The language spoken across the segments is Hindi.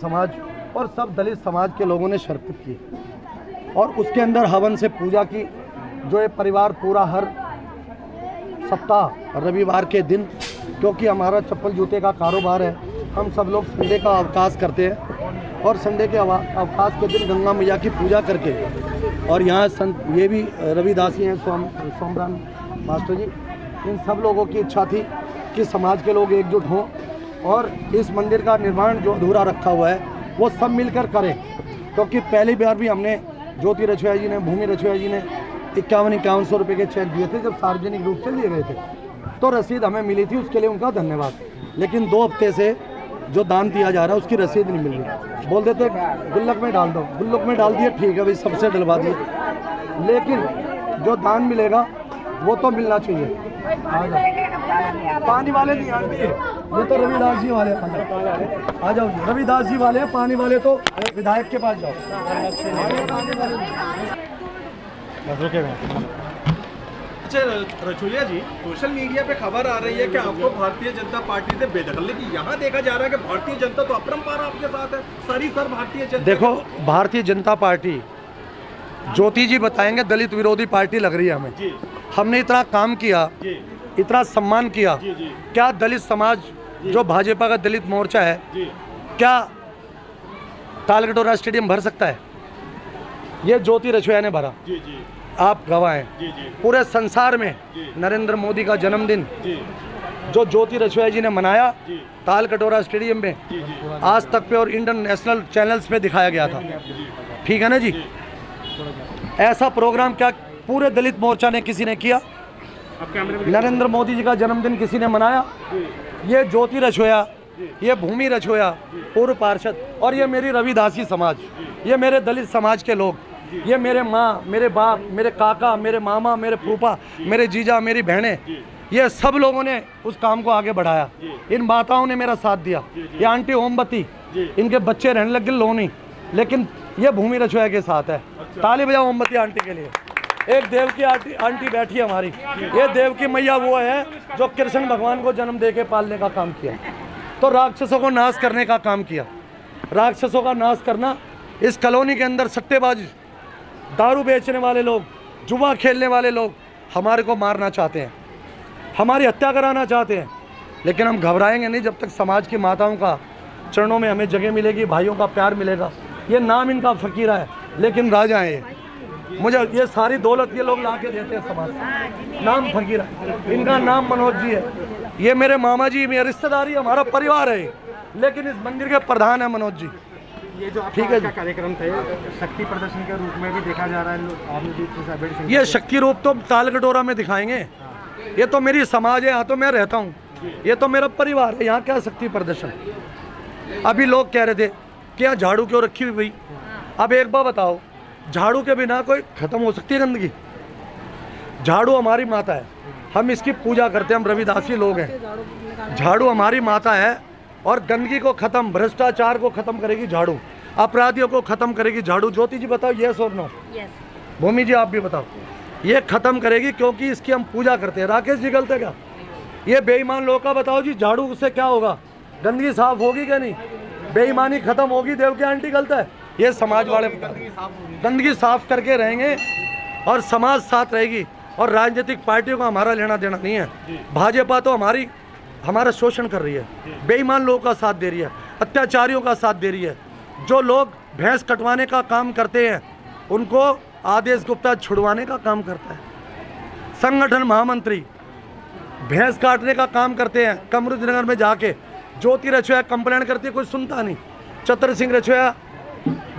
समाज और सब दलित समाज के लोगों ने शिरकत की और उसके अंदर हवन से पूजा की। जो ये परिवार पूरा हर सप्ताह रविवार के दिन, क्योंकि हमारा चप्पल जूते का कारोबार है, हम सब लोग संडे का अवकाश करते हैं और संडे के अवकाश के दिन गंगा मैया की पूजा करके, और यहाँ संत ये भी रविदासी हैं सोमराम मास्टर जी, इन सब लोगों की इच्छा थी कि समाज के लोग एकजुट हों और इस मंदिर का निर्माण जो अधूरा रखा हुआ है वो सब मिलकर करें। क्योंकि पहली बार भी हमने ज्योति रछोया जी ने, भूमि रछोया जी ने 51-5100 रुपये के चेक दिए थे जब सार्वजनिक रूप से लिए गए थे, तो रसीद हमें मिली थी, उसके लिए उनका धन्यवाद। लेकिन 2 हफ्ते से जो दान दिया जा रहा है उसकी रसीद नहीं मिल रही। बोल देते गुल्लक में डाल दो, गुल्लक में डाल दिए, ठीक है भाई, सबसे डलवा दिए, लेकिन जो दान मिलेगा वो तो मिलना चाहिए। पानी वाले नहीं आते, ये तो रविदास जी वाले आ जाओ, रविदास जी वाले हैं, पानी वाले तो विधायक के पास जाओ। अच्छा रछोलिया जी, सोशल मीडिया पे खबर आ रही है कि आपको भारतीय जनता पार्टी से बेदखली की, यहाँ देखा जा रहा है कि भारतीय जनता तो अपरंपार आपके साथ है, सारी सर भारतीय जनता। देखो, भारतीय जनता पार्टी, ज्योति जी बताएंगे, दलित विरोधी पार्टी लग रही है हमें जी। हमने इतना काम किया जी, इतना सम्मान किया जी, जी। क्या दलित समाज जो भाजपा का दलित मोर्चा है जी, क्या तालकटोरा स्टेडियम भर सकता है? ये ज्योति रछोया ने भरा जी, जी। आप गवाह हैं जी, जी। पूरे संसार में नरेंद्र मोदी का जन्मदिन जो ज्योति रछोया जी ने मनाया तालकटोरा स्टेडियम में जी, जी। आज तक पे और इंटरनेशनल चैनल्स पे दिखाया गया था, ठीक है ना जी? ऐसा प्रोग्राम क्या पूरे दलित मोर्चा ने किसी ने किया? नरेंद्र मोदी जी का जन्मदिन किसी ने मनाया? ये ज्योति रछोया, ये भूमि रछोया, पूर्व पार्षद, और ये मेरी रविदासी समाज, ये मेरे दलित समाज के लोग, ये मेरे माँ, मेरे बाप, मेरे काका, मेरे मामा, मेरे फूफा, मेरे जीजा, मेरी बहनें, ये सब लोगों ने उस काम को आगे बढ़ाया। इन माताओं ने मेरा साथ दिया। ये आंटी ओमबत्ती, इनके बच्चे रहने लगे लोनी, लेकिन ये भूमि रछोया के साथ है। ताली बजाओ ओमबत्ती आंटी के लिए। एक देवकी आंटी बैठी है हमारी, ये देवकी मैया वो है जो कृष्ण भगवान को जन्म दे के पालने का काम किया, तो राक्षसों को नाश करने का काम किया। राक्षसों का नाश करना, इस कॉलोनी के अंदर सट्टेबाज, दारू बेचने वाले लोग, जुआ खेलने वाले लोग हमारे को मारना चाहते हैं, हमारी हत्या कराना चाहते हैं, लेकिन हम घबराएंगे नहीं जब तक समाज की माताओं का चरणों में हमें जगह मिलेगी, भाइयों का प्यार मिलेगा। ये नाम इनका फकीरा है, लेकिन राजा है ये। मुझे ये सारी दौलत ये लोग ला के देते हैं समाज, नाम फकीरा, इनका नाम मनोज जी है। ये मेरे मामा जी, मेरे रिश्तेदारी, हमारा परिवार है, लेकिन इस मंदिर के प्रधान है मनोज जी। ये जो ठीक है कार्यक्रम था, शक्ति प्रदर्शन के रूप में भी देखा जा रहा है, ये शक्ति रूप तो तालकटोरा में दिखाएंगे। ये तो मेरी समाज है, यहाँ तो मैं रहता हूँ, ये तो मेरा परिवार है, यहाँ क्या शक्ति प्रदर्शन? अभी लोग कह रहे थे कि यहाँ झाड़ू क्यों रखी हुई भाई? अब एक बार बताओ, झाड़ू के बिना कोई खत्म हो सकती है गंदगी? झाड़ू हमारी माता है, हम इसकी पूजा करते हैं, हम रविदासी लोग हैं। झाड़ू हमारी माता है और गंदगी को खत्म, भ्रष्टाचार को खत्म करेगी झाड़ू, अपराधियों को खत्म करेगी झाड़ू। ज्योति जी बताओ यस और नो? भूमि जी आप भी बताओ। ये खत्म करेगी क्योंकि इसकी हम पूजा करते हैं। राकेश जी गलत है क्या? ये बेईमान लोग का बताओ जी, झाड़ू से क्या होगा? गंदगी साफ होगी क्या नहीं? बेईमानी खत्म होगी? देवकी आंटी गलत है? ये समाज वाले गंदगी साफ करके रहेंगे और समाज साथ रहेगी, और राजनीतिक पार्टियों का हमारा लेना देना नहीं है। भाजपा तो हमारा शोषण कर रही है, बेईमान लोगों का साथ दे रही है, अत्याचारियों का साथ दे रही है। जो लोग भैंस कटवाने का काम करते हैं उनको आदेश गुप्ता छुड़वाने का काम करता है। संगठन महामंत्री भैंस काटने का काम करते हैं, कमरुद्दीनगर में जाके ज्योति रछोया कंप्लेंट करती है, कोई सुनता नहीं। चतर सिंह रछोया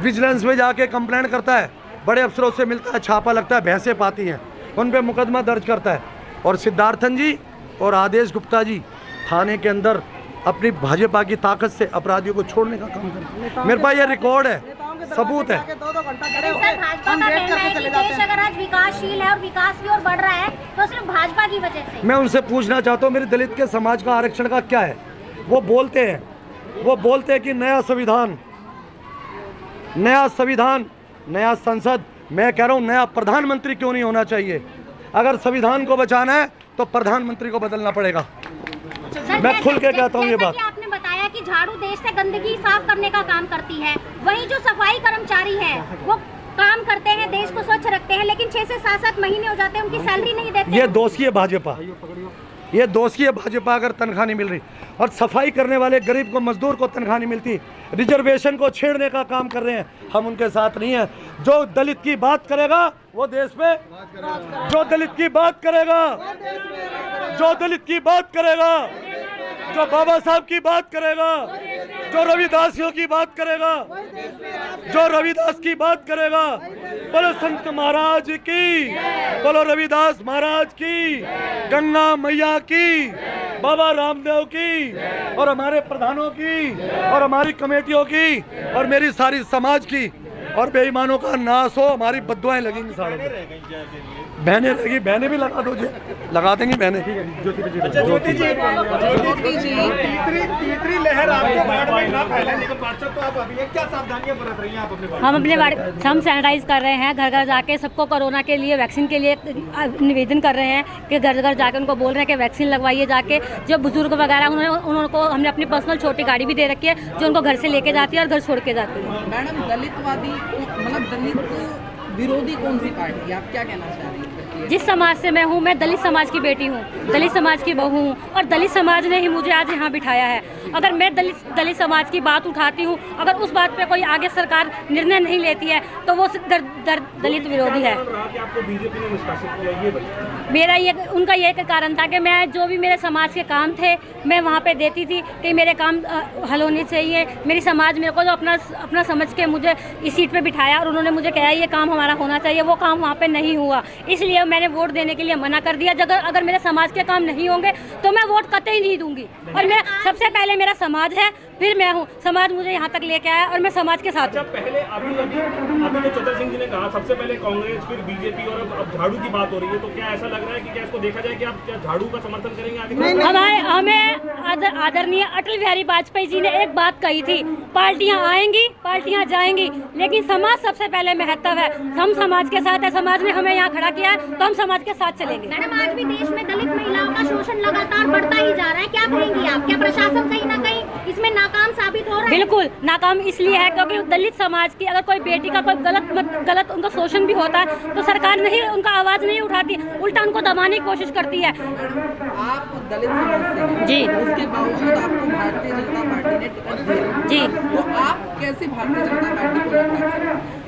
विजिलेंस में जाके कंप्लेंट करता है, बड़े अफसरों से मिलता है, छापा लगता है, भैंसें पाती हैं, उन पे मुकदमा दर्ज करता है। और सिद्धार्थन जी और आदेश गुप्ता जी थाने के अंदर अपनी भाजपा की ताकत से अपराधियों को छोड़ने का काम करते हैं। मेरे पास ये रिकॉर्ड है, सबूत है। अगर आज विकासशील है और विकास की ओर बढ़ रहा है तो सिर्फ भाजपा की वजह से। मैं उनसे पूछना चाहता हूँ, मेरे दलित के समाज का आरक्षण का क्या है? वो बोलते हैं कि नया संविधान, नया संसद। मैं कह रहा हूँ नया प्रधानमंत्री क्यों नहीं होना चाहिए? अगर संविधान को बचाना है तो प्रधानमंत्री को बदलना पड़ेगा। मैं खुल के कहता हूँ ये बात। आपने बताया कि कि झाड़ू देश से गंदगी साफ करने का काम करती है, वहीं जो सफाई कर्मचारी है वो काम करते हैं, देश को स्वच्छ रखते हैं, लेकिन 6 से 7 महीने हो जाते हैं, उनकी सैलरी नहीं देते। ये दोषी है भाजपा, ये दोषी है भाजपा अगर तनख्वाह नहीं मिल रही। और सफाई करने वाले गरीब को, मजदूर को तनख्वाह नहीं मिलती, रिजर्वेशन को छेड़ने का काम कर रहे हैं, हम उनके साथ नहीं हैं। जो दलित की बात करेगा वो देश में, जो दलित की बात करेगा, जो दलित की बात करेगा, जो बाबा साहब की बात करेगा, जो रविदासियों की बात करेगा, जो रविदास की बात करेगा, बोलो संत महाराज की, बोलो रविदास महाराज की, गंगा मैया की, बाबा रामदेव की, और हमारे प्रधानों की, और हमारी कमेटियों की, और मेरी सारी समाज की, और बेईमानों का नाश हो। हमारी बद्दुआएं लगेंगी सालों में, बहनें रहेगी, बहनें भी लगा दो, लगा देंगी बहनें। ज्योति जी, तीसरी लहर आपके वार्ड में ना फैले, लेकिन पार्षद तो आप अभी हैं, क्या सावधानियां बरत रही हैं आप अपने वार्ड? हम अपने वार्ड हम सैनिटाइज कर रहे हैं, घर घर जाके सबको कोरोना के लिए, वैक्सीन के लिए निवेदन कर रहे हैं कि घर घर जाके उनको बोल रहे हैं कि वैक्सीन लगवाइए जाके। जो बुजुर्ग वगैरह उनको हमने अपनी पर्सनल छोटी गाड़ी भी दे रखी है जो उनको घर से लेके जाती है और घर छोड़ के जाती है। मैडम, दलितवादी मतलब दलित विरोधी कौन सी पार्टी है, आप क्या कहना चाह रही हैं? जिस समाज से मैं हूँ, मैं दलित समाज की बेटी हूँ, दलित समाज की बहू हूँ, और दलित समाज ने ही मुझे आज यहाँ बिठाया है। अगर मैं दलित समाज की बात उठाती हूँ, अगर उस बात पे कोई आगे सरकार निर्णय नहीं लेती है तो वो दलित विरोधी है। आपको बीजेपी ने निष्कासित किया, ये मेरा ये उनका ये कारण था कि मैं जो भी मेरे समाज के काम थे मैं वहाँ पे देती थी कि मेरे काम हल होने चाहिए। मेरी समाज मेरे को जो अपना समझ के मुझे इस सीट पे बिठाया और उन्होंने मुझे कहा ये काम हमारा होना चाहिए, वो काम वहाँ पे नहीं हुआ, इसलिए मैंने वोट देने के लिए मना कर दिया। अगर मेरे समाज के काम नहीं होंगे तो मैं वोट कतई नहीं दूंगी। और मैं सबसे पहले मेरा समाज है, फिर मैं हूँ। समाज मुझे यहाँ तक लेके आया और मैं समाज के साथ हूँ। पहले अभी जो चतर सिंह जी ने कहा, सबसे पहले कांग्रेस, फिर बीजेपी, और अब झाड़ू की बात हो रही है, तो क्या ऐसा लग रहा है कि क्या इसको देखा जाए कि आप क्या झाड़ू का समर्थन करेंगे आगे? हमें आदरणीय अटल बिहारी वाजपेयी जी ने एक बात कही थी, पार्टियां आएंगी, पार्टियां जाएंगी, लेकिन समाज सबसे पहले महत्व है। हम समाज के साथ है, समाज ने हमें यहाँ खड़ा किया है तो हम समाज के साथ चलेंगे। मैडम, आज भी देश में दलित महिलाओं का शोषण लगातार बढ़ता ही जा रहा है, क्या कहेंगी आप? क्या प्रशासन कहीं ना कहीं इसमें नाकाम साबित हो रहा है? बिल्कुल नाकाम इसलिए है क्योंकि दलित समाज की अगर कोई बेटी का कोई गलत उनका शोषण भी होता है तो सरकार नहीं उनका आवाज नहीं उठाती, उल्टा उनको दबाने की कोशिश करती है। आप दलित समाज से हैं, जी, उसके बावजूद आपको भारतीय जनता पार्टी ने टिकट दिया, जी, तो आप कैसे भारतीय जनता पार्टी को नकार?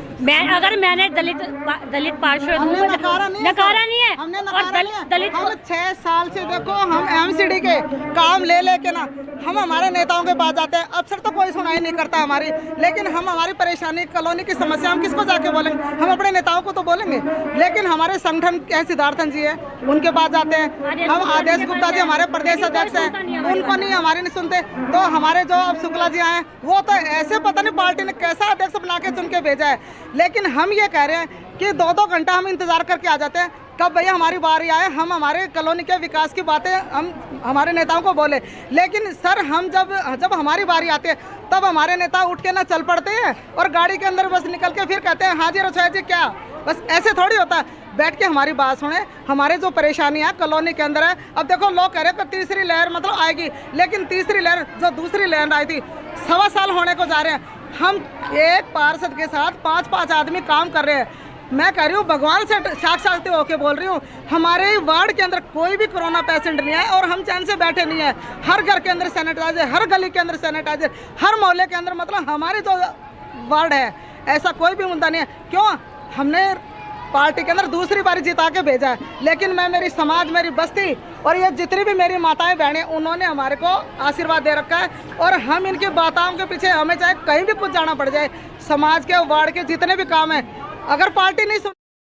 मैंने दलित पार्षद हूँ, नकारा नहीं है। हमने और दलित हम 6 साल से देखो हम एमसीडी के काम ले लेके ना हम हमारे नेताओं के पास जाते हैं, अफसर तो कोई सुनाई नहीं करता हमारी, लेकिन हम हमारी परेशानी, कॉलोनी की समस्या हम किसको जाके बोलेंगे? हम अपने नेताओं को तो बोलेंगे, लेकिन हमारे संगठन के सिद्धार्थन जी है उनके पास जाते हैं, हम आदेश गुप्ता जी हमारे प्रदेश अध्यक्ष हैं, उनको नहीं, हमारे नहीं सुनते। तो हमारे जो अब शुक्ला जी आए वो तो ऐसे पता नहीं पार्टी ने कैसा अध्यक्ष बना के चुन के भेजा है, लेकिन हम ये कह रहे हैं कि 2-2 घंटा हम इंतजार करके आ जाते हैं कब भैया हमारी बारी आए, हम हमारे कॉलोनी के विकास की बातें हम हमारे नेताओं को बोले। लेकिन सर हम जब हमारी बारी आती है तब हमारे नेता उठ के ना चल पड़ते हैं और गाड़ी के अंदर बस निकल के फिर कहते हैं हाँ जी रसोई जी क्या, बस ऐसे थोड़ी होता है। बैठ के हमारी बात सुने, हमारे जो परेशानियाँ कॉलोनी के अंदर है। अब देखो लोग कह रहे हैं कि तीसरी लहर मतलब आएगी, लेकिन तीसरी लहर जो दूसरी लहर आई थी 1.25 साल होने को जा रहे हैं, हम एक पार्षद के साथ 5-5 आदमी काम कर रहे हैं। मैं कह रही हूँ भगवान से साक्षात होके बोल रही हूँ, हमारे वार्ड के अंदर कोई भी कोरोना पेशेंट नहीं है और हम चैन से बैठे नहीं है। हर घर के अंदर सैनिटाइजर, हर गली के अंदर सैनिटाइजर, हर मोहल्ले के अंदर, मतलब हमारी जो वार्ड है ऐसा कोई भी मुद्दा नहीं है। क्यों? हमने पार्टी के अंदर दूसरी बारी जिता के भेजा है, लेकिन मैं, मेरी समाज, मेरी बस्ती और ये जितनी भी मेरी माताएं बहनें, उन्होंने हमारे को आशीर्वाद दे रखा है और हम इनकी बातों के पीछे, हमें चाहे कहीं भी कुछ जाना पड़ जाए, समाज के वार्ड के जितने भी काम है अगर पार्टी नहीं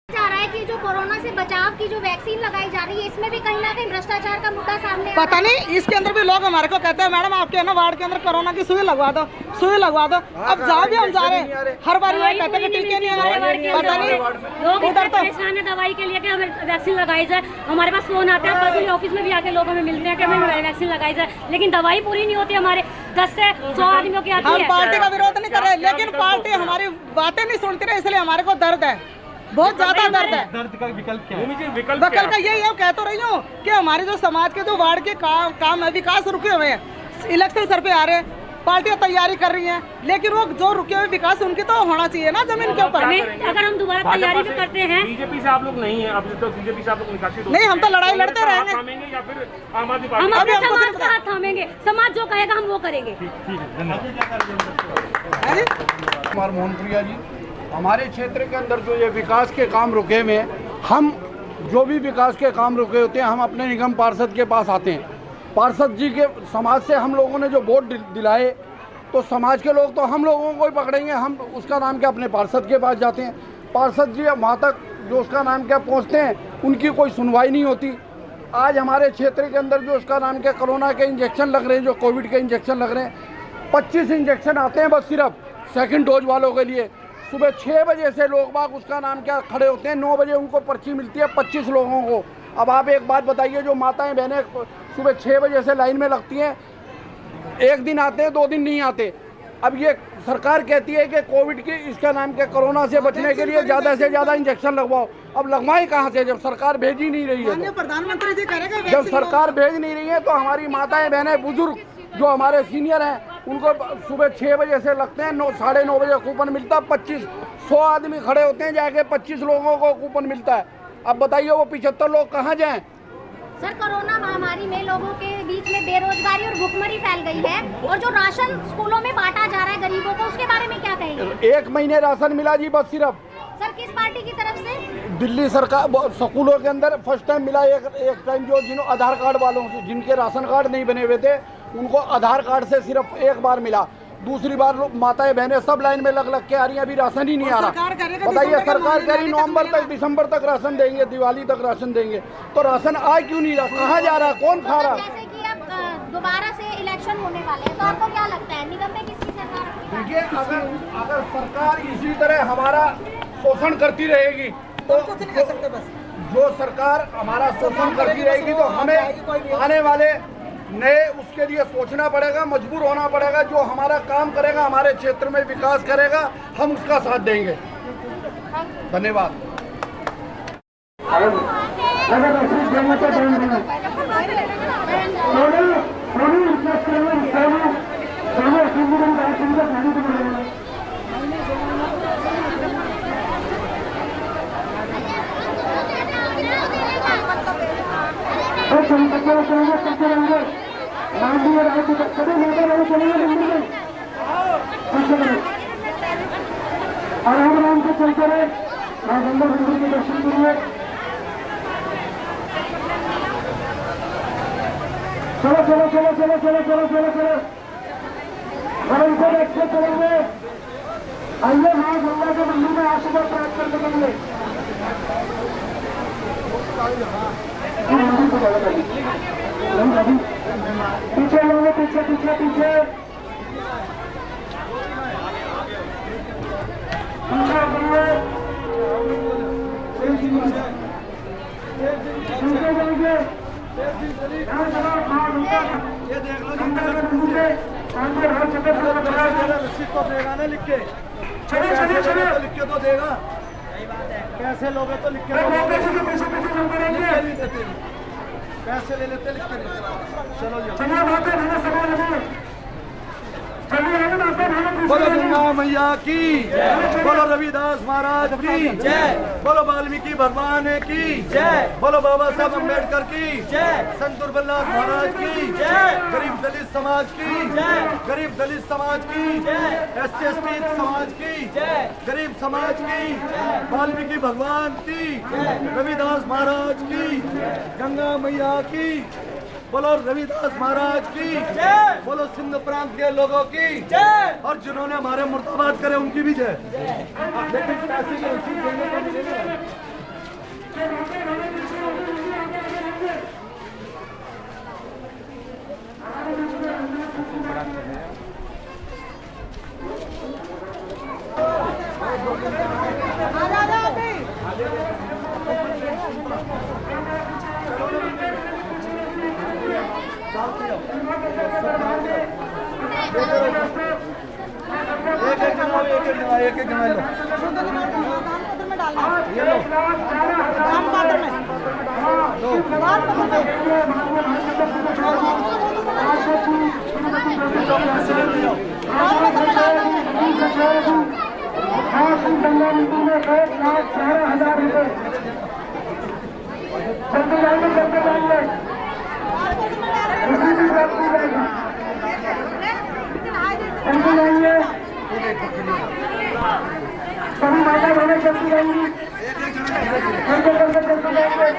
जा रहा है कि जो कोरोना से बचाव की जो वैक्सीन लगाई जा रही है इसमें भी कहीं ना कहीं भ्रष्टाचार का मुद्दा सामने पता नहीं, इसके अंदर भी लोग हमारे को कहते हैं मैडम आपके ना वार्ड के अंदर कोरोना की सुई लगवा दो, सुई लगवा दो। अब जहाँ भी हम जा रहे हैं हर बार ये कहते हैं कि टीके नहीं आ रहे, पता नहीं लोग इधर परेशान है दवाई के लिए कि हमें वैक्सीन लगाई जाए। हमारे पास फोन आता है, पर्सनली ऑफिस में भी आके लोग हमें मिलते हैं कि हमें वैक्सीन लगाई जाए, लेकिन दवाई पूरी नहीं होती। हमारे 10 से 100 आदमियों की आती है। हम पार्टी का विरोध नहीं कर रहे, लेकिन पार्टी हमारी बातें नहीं सुनती रहे, इसलिए हमारे को दर्द है, बहुत ज्यादा दर्द है। दर्द का विकल्प क्या है? विकल्प का यही है, कह तो रही हूँ कि हमारे जो समाज के जो वार्ड के काम है, विकास रुके हुए हैं। इलेक्शन सर पे आ रहे हैं, पार्टियां तैयारी कर रही हैं, लेकिन वो जो रुके हुए विकास उनकी तो होना चाहिए ना जमीन के ऊपर। अगर हम दोबारा तैयारी भी करते हैं, बीजेपी से आप लोग नहीं है, अब तो बीजेपी से आप लोग निकासित नहीं, हम तो लड़ाई लड़ते रहेंगे। थामेंगे या फिर आम आदमी हम पार्टी? अपने समाज का हाथ थामेंगे, समाज जो कहेगा हम वो करेंगे। कुमार मोहनप्रिया जी, हमारे क्षेत्र के अंदर जो ये विकास के काम रुके हुए हैं, हम जो भी विकास के काम रुके होते हैं हम अपने निगम पार्षद के पास आते हैं। पार्षद जी के समाज से हम लोगों ने जो वोट दिलाए तो समाज के लोग तो हम लोगों को ही पकड़ेंगे, हम उसका नाम क्या अपने पार्षद के पास जाते हैं। पार्षद जी वहाँ तक जो उसका नाम क्या पहुँचते हैं, उनकी कोई सुनवाई नहीं होती। आज हमारे क्षेत्र के अंदर जो उसका नाम क्या कोरोना के इंजेक्शन लग रहे हैं, जो कोविड के इंजेक्शन लग रहे हैं, 25 इंजेक्शन आते हैं बस सिर्फ सेकंड डोज वालों के लिए। सुबह 6 बजे से लोग बाग उसका नाम क्या खड़े होते हैं, 9 बजे उनको पर्ची मिलती है 25 लोगों को। अब आप एक बात बताइए, जो माताएं बहनें सुबह 6 बजे से लाइन में लगती हैं, एक दिन आते हैं 2 दिन नहीं आते। अब ये सरकार कहती है कि कोविड की इसका नाम क्या कोरोना से बचने के लिए ज़्यादा से ज़्यादा इंजेक्शन लगवाओ। अब लगवाएं कहाँ से जब सरकार भेज ही नहीं रही है? प्रधानमंत्री जी करेगा, जब सरकार भेज नहीं रही है तो हमारी माताएं बहनें बुजुर्ग जो हमारे सीनियर हैं उनको सुबह 6 बजे से लगते हैं, 9-9:30 बजे कूपन मिलता है। 100 आदमी खड़े होते हैं, जाके 25 लोगों को कूपन मिलता है। अब बताइए वो 75 लोग कहाँ जाएं? सर, कोरोना महामारी में लोगों के बीच में बेरोजगारी और भुखमरी फैल गई है, और जो राशन स्कूलों में बांटा जा रहा है गरीबों को, उसके बारे में क्या कहेंगे? 1 महीने राशन मिला जी बस सिर्फ। सर, किस पार्टी की तरफ से? दिल्ली सरकार स्कूलों के अंदर फर्स्ट टाइम मिला। एक टाइम जो जिन्होंने आधार कार्ड वालों से, जिनके राशन कार्ड नहीं बने हुए थे, उनको आधार कार्ड से सिर्फ एक बार मिला। दूसरी बार माताएं बहनें सब लाइन में लग के आ रही हैं, अभी राशन ही नहीं आ रहा। बताइए सरकार कह रही नवंबर तक, दिसंबर तक राशन देंगे, दिवाली तक राशन देंगे, तो राशन आ क्यों नहीं रहा? कहाँ जा रहा है? कौन खा रहा है? जैसे कि अब दोबारा से इलेक्शन होने वाले हैं, तो आपको क्या लगता है निगम में किसकी सरकार? देखिए, अगर सरकार इसी तरह हमारा शोषण करती रहेगी तो कुछ नहीं कर सकते। बस जो सरकार हमारा शोषण करती रहेगी तो हमें आने वाले नए उसके लिए सोचना पड़ेगा, मजबूर होना पड़ेगा। जो हमारा काम करेगा, हमारे क्षेत्र में विकास करेगा, हम उसका साथ देंगे। धन्यवाद। आराम से चलते रहे, मां गंगा मंदिर के दर्शन करिए। चलो चलो चलो चलो चलो चलो चलो चलो धर्म को देखते चलेंगे। आइए मां गंगा के मंदिर में आशीर्वाद प्राप्त करने के लिए। पीछे लोगे, पीछे पीछे पीछे ये देख लो रसीद तो देगा ना लिख के, लिख के तो देगा। पैसे लोगे तो लिख के नहीं देते, पैसे ले लेते लिख के नहीं। चलो बोलो गंगा मैया की, बोलो रविदास महाराज की जय, बोलो वाल्मीकि भगवान की जय, बोलो बाबा साहब अम्बेडकर की जय, संत दुर्बलनाथ महाराज की जय, गरीब दलित समाज की जय, गरीब दलित समाज की जय, SC/ST समाज की जय, गरीब समाज की, वाल्मीकि भगवान की, रविदास महाराज की, गंगा मैया की, बोलो रविदास महाराज की जय, बोलो सिंध प्रांत के लोगों की जय, और जिन्होंने हमारे मुर्दाबाद करे उनकी भी जय। लेकिन पैसे की रसीद देने को मिलेगा। एक एक लो, में डालना, ये लो दान पात्र में, पार्षद जी श्रीमती गंगा मंदिर में 1,11,000 रुपए। चलते जाएंगे इसी की बात की जाएगी। चलते जाएंगे सभी माता बहने चलती जाएंगी। चलते जाएंगे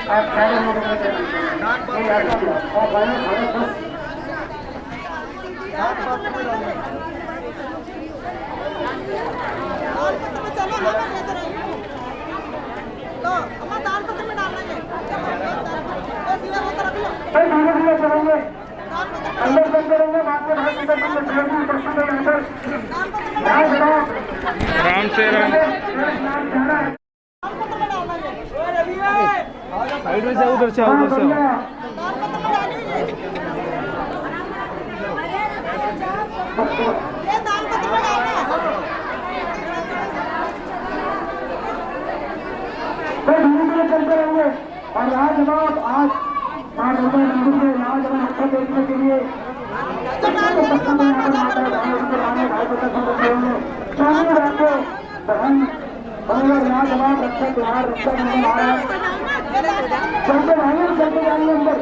आप खड़े हो धीरे चलेंगे अंदर बंद करेंगे बात में आराम से साइड में से उधर से धीरे चलते रहेंगे। और राजमार्ग आज राजमार्ग अच्छा देखने के लिए राजमार्ग रक्षा त्योहार चलते जाएंगे अंदर।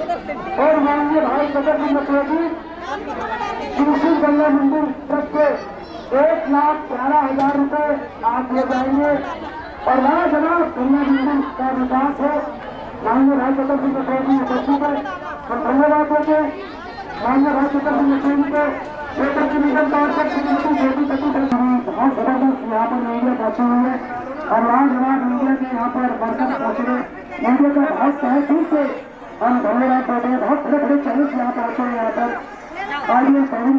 और माननीय भाई सदर जी मुख्यमंत्री श्री गंगा मंदिर ट्रस्ट से 1,11,000 रुपए आप ले जाएंगे। और राजमार्ग गंगा मंदिर का विकास है। माननीय भाई सदर जी मुख्यमंत्री उपस्थित है। हम धन्यवाद देंगे माननीय भाई सदर जी मुख्यमंत्री को क्षेत्र की निगम पार्षद श्रीमती ज्योति सतीश बहुत जबरदस्त यहाँ पर मीडिया पहुंचे हुए हैं। और राजमार्ग मीडिया के यहाँ पर वर्कर पहुंचे हुए मीडिया का बहुत सहयोग से हम धन्यवाद देते हैं। बहुत बड़े बड़े चैनल यहाँ पहुंचे हैं। यहाँ पर आइए सभी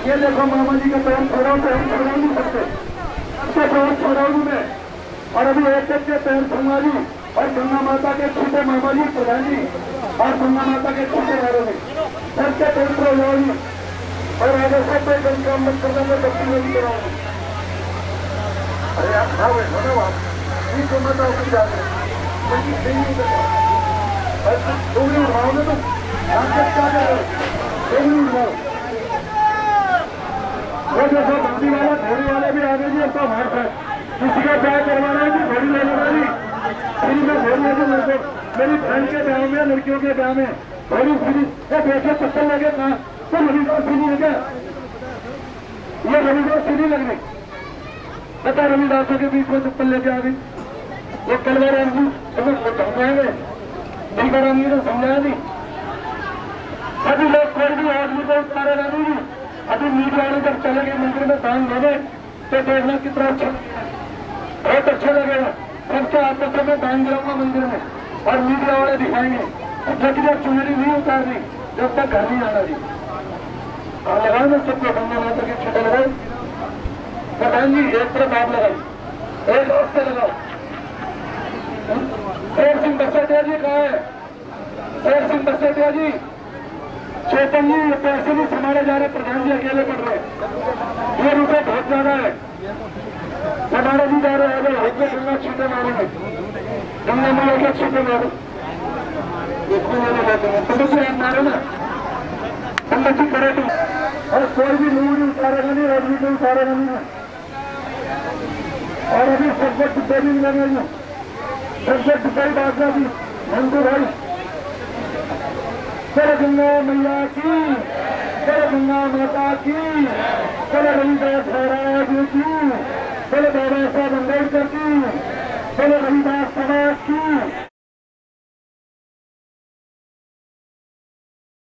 ये देखो मामा जी का पैर छोड़ा नहीं सकते उसके पैर छोड़ाऊ में। और अभी एक के पैर छूंगा जी और गंगा माता के छोटे मामा जी प्रधान जी और गंगा माता के छोटे घरों में सबके पैर छोड़ाऊ जी। और आगे सब पे गंगा मत करना मैं बच्ची नहीं कराऊंगा। अरे आप खाओ ना आप ठीक तो मत आओ कुछ जाते डोगरी उठाओ ना तुम क्या कर डोगरी उठाओ। वो देखो बंदी वाला घोड़ी वाले भी आ गए जी। अब तो हमारे साथ किसी का ब्याह करवाना है कि घोड़ी लेने वाली फ्री में घोड़ी लेके मेरे को मेरी बहन के ब्याह में लड़कियों के ब्याह में घोड़ी फ्री देखे चक्कर लगे कहा तो रविदास सीढ़ी लगे। ये रविदास सीढ़ी लग रही बता रविदासों के बीच में चप्पल लेके आ गई। ये कलवार जी तुम्हें समझाएंगे नहीं कराएंगे तो समझाया नहीं। अभी लोग कोई भी आदमी को उतारे नहीं। अभी मीडिया वाले जब चलेंगे मंदिर में दान देने तो देखना कितना अच्छा बहुत अच्छा लगेगा। सबके आपस में दान गिराऊंगा मंदिर में और मीडिया वाले दिखाएंगे जब तक चुनरी नहीं उतारनी जब तक घर नहीं आना जी। और लगाओ ना सबको गंगा माता के छठे लगाओ प्रधान जी एक तरफ आप लगाओ एक हफ्ते लगाओ। शेर सिंह बसेटिया जी कहा है? शेर सिंह बसेटिया जी चेतन जी ये पैसे नहीं संभाले जा रहे प्रधान जी अकेले पड़ रहे। ये रुपए बहुत ज्यादा है संभाले भी जा रहे हैं। एक गंगा छीटे मारेंगे गंगा मैया के छीटे मारो इसमें आप मारो ना संगति करे तुम। और कोई भी लूट उतारेगा नहीं राजनीति उतारेगा नहीं। और अभी सबको डिब्बे भी लगेगा सबसे डिब्बे बात भी मंटू भाई चल गंगा मैया की चल गंगा माता की चल रविदास महाराज की चल बाबा साहब अम्बेडकर की चल